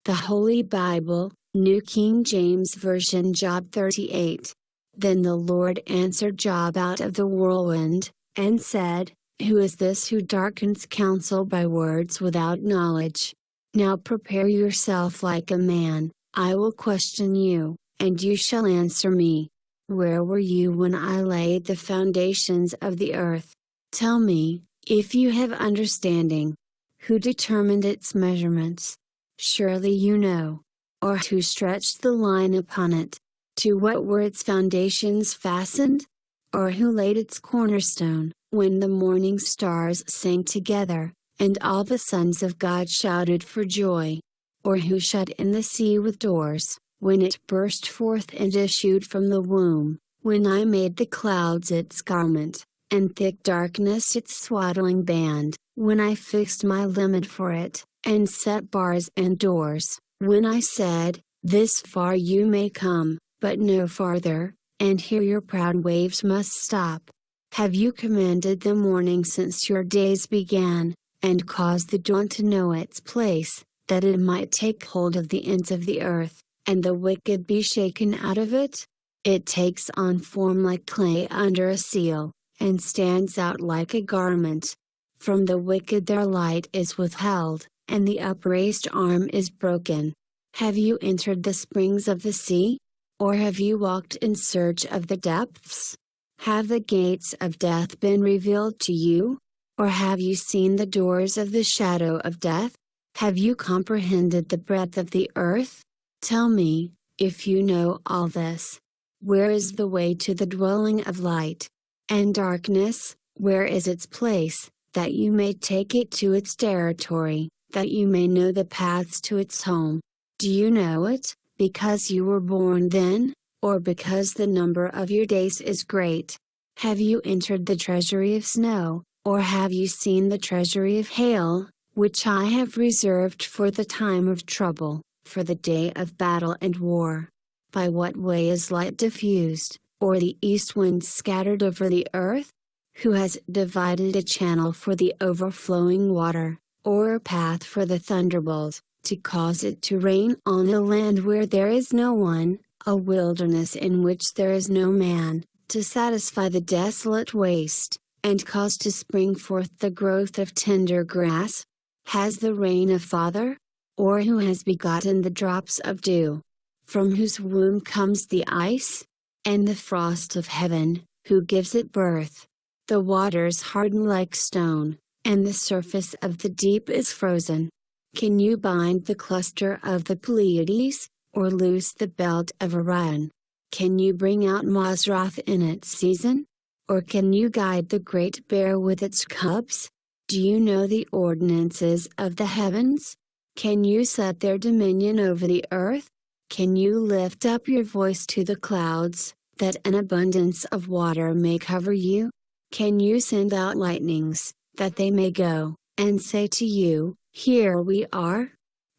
The Holy Bible, New King James Version, Job 38. Then the Lord answered Job out of the whirlwind, and said, Who is this who darkens counsel by words without knowledge? Now prepare yourself like a man, I will question you, and you shall answer me. Where were you when I laid the foundations of the earth? Tell me, if you have understanding. Who determined its measurements? Surely you know. Or who stretched the line upon it? To what were its foundations fastened? Or who laid its cornerstone, when the morning stars sang together, and all the sons of God shouted for joy? Or who shut in the sea with doors, when it burst forth and issued from the womb, when I made the clouds its garment, and thick darkness its swaddling band, when I fixed my limit for it, and set bars and doors, when I said, This far you may come, but no farther, and here your proud waves must stop? Have you commanded the morning since your days began, and caused the dawn to know its place, that it might take hold of the ends of the earth, and the wicked be shaken out of it? It takes on form like clay under a seal, and stands out like a garment. From the wicked their light is withheld, and the upraised arm is broken. Have you entered the springs of the sea? Or have you walked in search of the depths? Have the gates of death been revealed to you? Or have you seen the doors of the shadow of death? Have you comprehended the breadth of the earth? Tell me, if you know all this. Where is the way to the dwelling of light? And darkness, where is its place, that you may take it to its territory, that you may know the paths to its home? Do you know it, because you were born then, or because the number of your days is great? Have you entered the treasury of snow, or have you seen the treasury of hail, which I have reserved for the time of trouble, for the day of battle and war? By what way is light diffused, or the east wind scattered over the earth? Who has divided a channel for the overflowing water, or a path for the thunderbolt, to cause it to rain on a land where there is no one, a wilderness in which there is no man, to satisfy the desolate waste, and cause to spring forth the growth of tender grass? Has the rain a father? Or who has begotten the drops of dew? From whose womb comes the ice? And the frost of heaven, who gives it birth? The waters harden like stone, and the surface of the deep is frozen. Can you bind the cluster of the Pleiades, or loose the belt of Orion? Can you bring out Mazzaroth in its season? Or can you guide the Great Bear with its cubs? Do you know the ordinances of the heavens? Can you set their dominion over the earth? Can you lift up your voice to the clouds, that an abundance of water may cover you? Can you send out lightnings, that they may go, and say to you, Here we are?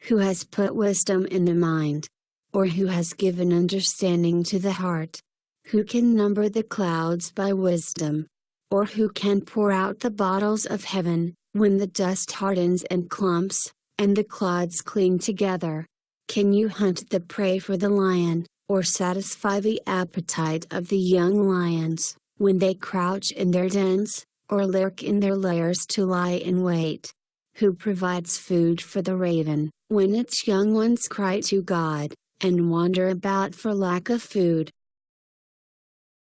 Who has put wisdom in the mind? Or who has given understanding to the heart? Who can number the clouds by wisdom? Or who can pour out the bottles of heaven, when the dust hardens and clumps, and the clods cling together? Can you hunt the prey for the lion, or satisfy the appetite of the young lions, when they crouch in their dens, or lurk in their lairs to lie in wait? Who provides food for the raven, when its young ones cry to God, and wander about for lack of food?